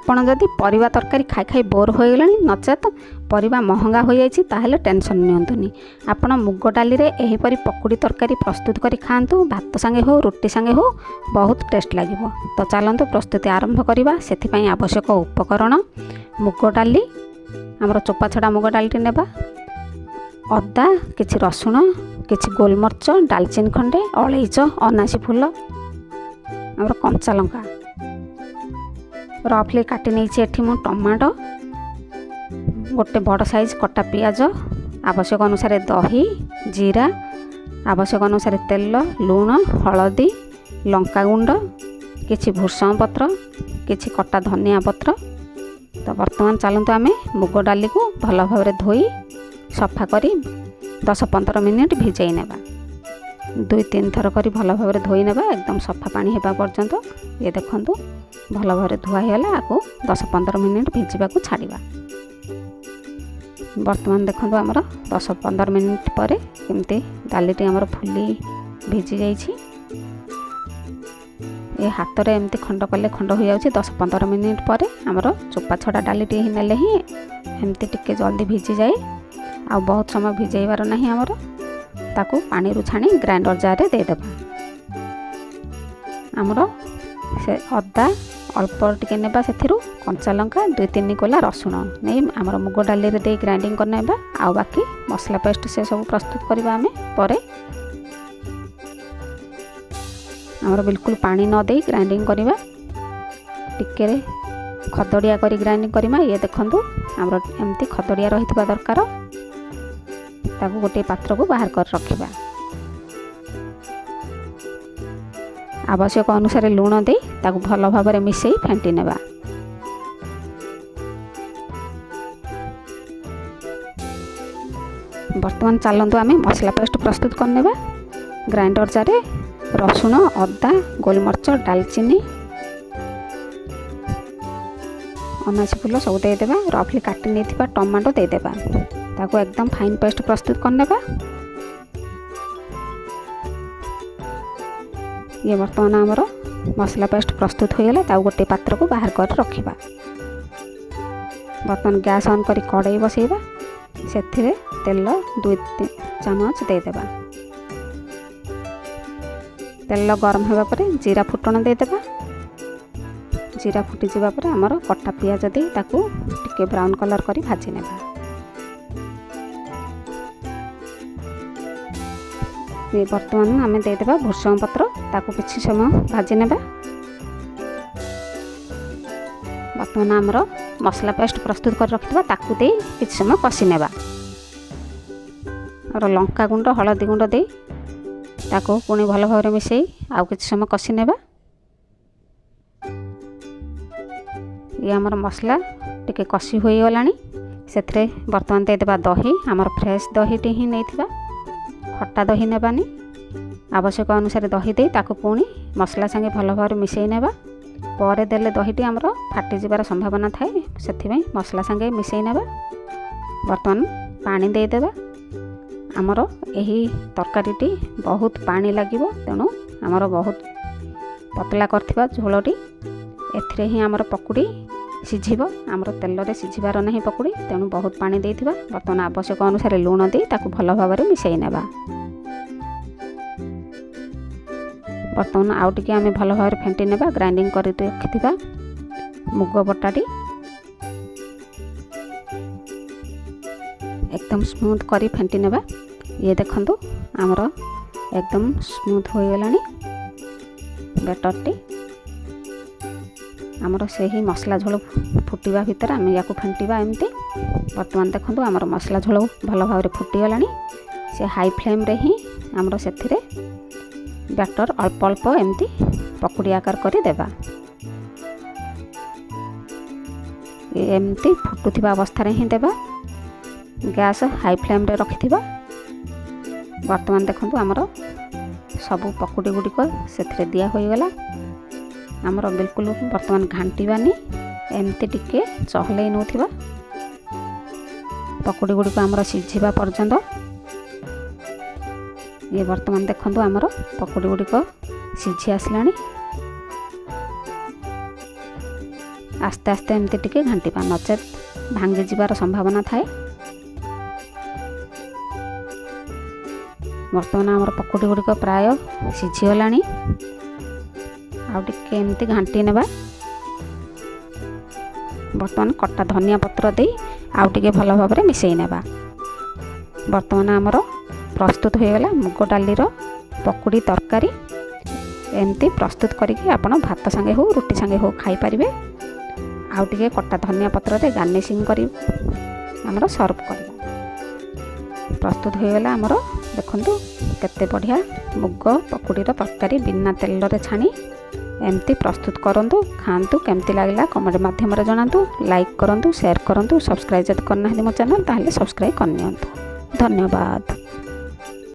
आपण जदि परिवा तरकारी खाई खाई बोर हो गले नचेत परिवा महंगा हो जाइछि ताहेले टेंशन नियंतुनी। आपण मुग डाली रे एहीपरि पकुड़ी तरकारी प्रस्तुत करी खांतु। भात संगे हो रोटी संगे हो बहुत टेस्ट लागिबो। तो चलंतु प्रस्तुति आरंभ करिबा। सेथिपई आवश्यक उपकरण मुग डाली हमर चोपा छड़ा मुग डाली नेबा, अदा किछि रसुण किछि गोलमर्च डालचीन खंडे अलैच अनासी फूल हमर कंचा लंका रफली काटी नहीं एठी मु टमाटो गोटे बड़ साइज कटा पियाज आवश्यक अनुसार दही जीरा आवश्यक अनुसार तेल लुण हलदी लंका गुंड किछि भूषण पत्र किछि कटा धनिया पत्र। तो वर्तमान चलतु आम मुग डाली को भल भाव धोई सफा करी 10-15 मिनिट भिजई नेबा। 2-3 थर करी भल भाव धोई नेबा एकदम सफा पानी हेबा पर्यंत। ये देखंतु भल भाव धुआई है आपको 10-15 मिनिट भिजवा को छाड़िबा। वर्तमान देखंतु हमर 10-15 मिनिट पर केमती डालीटी हमर फुली भिजी जाइछि। ये हाथ रे एमती खंड कले खंड हो जाउछि। 10-15 मिनिट पर हमर चोपा छड़ा डालीटी ही नेले ही एमती टिके जल्दी भिजी जाए। आ बहुत समय भिजेबार नहीं हमर ताकू पानी रु छाणी ग्राइंडर जार रे दे देबा। हमर से अदा अल्प टिके नेबा सेथिरु कंचा लंका 2-3 कोला रसुण नहीं हमर मुग डाली रे दे ग्राइंडिंग कर नेबा। आ बाकी मसला पेस्ट से सब प्रस्तुत करबा हमें परे। हमर बिल्कुल पानी न दे ग्राइंडिंग करबा टिके रे खदड़िया करी ग्राइंडिंग करबा। ये देखंतु हमर एमती खदड़िया रहितबा दरकार। ताकू गोटे पात्र को बाहर कर रखिबा। आवश्यक अनुसार लुण दे ताकू भल भाव में मिसई फेंटी नेबा। वर्तमान चलतु आम मसला पेस्ट प्रस्तुत करनेबा। ग्राइंडर जार रसुण अदा गोलमर्च डालचीनी अनासी फूल सब देदेबा। रफली काटी नहीं टमाटो देदेबा ताकू एकदम फाइन पेस्ट प्रस्तुत करनेबा। ये वर्तमान आमर मसला पेस्ट प्रस्तुत हो गला। ताकू गोटे पात्र को बाहर कर रखिबा। वर्तमान गैस ऑन करी कड़ाई बसैबा। सेथिरे तेल 2-3 चामच देदेबा। तेल गरम होगा पर जीरा फुटण देदेबा। जीरा फुटी जावा पर आमर कटा पियाज दे ताकू टिके ब्राउन कलर करी भाजी नेबा। ये वर्तमान आम देदेबा भूषण पत्र ताकू किछि समय भाजी नेबा। वर्तमान आमर मसला पेस्ट प्रस्तुत कर रखिबा ताकू दे किछि समय कसी नेबा। और लंका गुंड हलदी गुंड दे ताकू पुणी भल भाव मिसई आउ किछि समय कसी नेबा। ये आमर मसला टिके कसी हो गलानी। सेथरे वर्तमान देदेबा दही आमर फ्रेश दही टी ही नैथिबा। खट्टा दही नेबानी। आवश्यक अनुसार दही दे ताकू पुणी मसला संगे भल भाव मिसई नेबा। पर देले दहीटी आमर फाटी जिबार संभावना थाए सेथिबई मसला संगे मिसई नेबा। वर्तमान पानी दे देबा। आमर एही तरकारीटी बहुत पानी लागिबो तेणु आमर बहुत पतला करथिबा झोलटी एथिरे ही आमर पकुड़ी सिझिबो। आमर तेल रे सिझिबार नहीं पकुड़ी तेणु बहुत पानी देथिबा। वर्तमान आवश्यक अनुसार लुण दे ताकू भल भाव में मिसई नेबा। वर्तमान आउ टिके आमे भल भाव में फेंटी नेबा। ग्राइंडिंग करी रखिथिबा मुग बटाटी एकदम स्मूथ करी फेंटी नेबा। ये देखंतु आमर एकदम स्मूथ हो गलानी बैटरटी। आमर से ही मसला झोल फुटिबा भितर आम या फेंटिबा एमती। वर्तमान देखंतु आमर मसला झोल भल भाव में फुटी गलानी। से हाई फ्लेम रे ही आमर सेथिरे बैटर अल्प अल्प एमती पकुड़ी आकार करी देबा। एमती फुटुथिबा अवस्था रे ही देबा। गैस हाई फ्लेम रे रखिथिबा। वर्तमान देखंतु आमर सबू पकुड़ी गुड़िक से दिया हो गला। आमर बिल्कुल वर्तमान घांटीबानी एमती टिके चहलै नौथिबा पकुड़ी गुड़िक आमर सिझिबा पर्यंत। ये वर्तमान देखंतु आमर पकुड़ी गुड़िक सिझी आसलानी। आस्ते आस्ते एमती टिके घांटिबा नचेत भांगी जिबार संभावना थाए। बर्तमान आमर पकुड़ी गुड़िक प्राय सीझीगलानी। आउ टिके एमती घांटी नेबा। बर्तमान कटा धनिया पत्र दे आउ टिके भल भाव मिसई नेबा। बर्तमान आमर प्रस्तुत हो गला मुग डालीर पकुड़ी तरकारी। एमती प्रस्तुत करके आपण भात संगे हो रुटी संगे हो खाई पारिबे। आउ टिके कटा धनिया पत्र रे गार्निशिंग करी हमरो सर्व करबा। प्रस्तुत हो गला हमरो देखंतु केते बढ़िया मुग पकुड़ीर तरकारी बिना तेल रे छाणी। एमती प्रस्तुत करंतु खांतु केमती लागला कमेंट माध्यम रे जणांतु। लाइक करंतु शेयर करंतु सब्सक्राइब जद करना है मो चैनल ताहले सब्सक्राइब करनियंतु। धन्यवाद।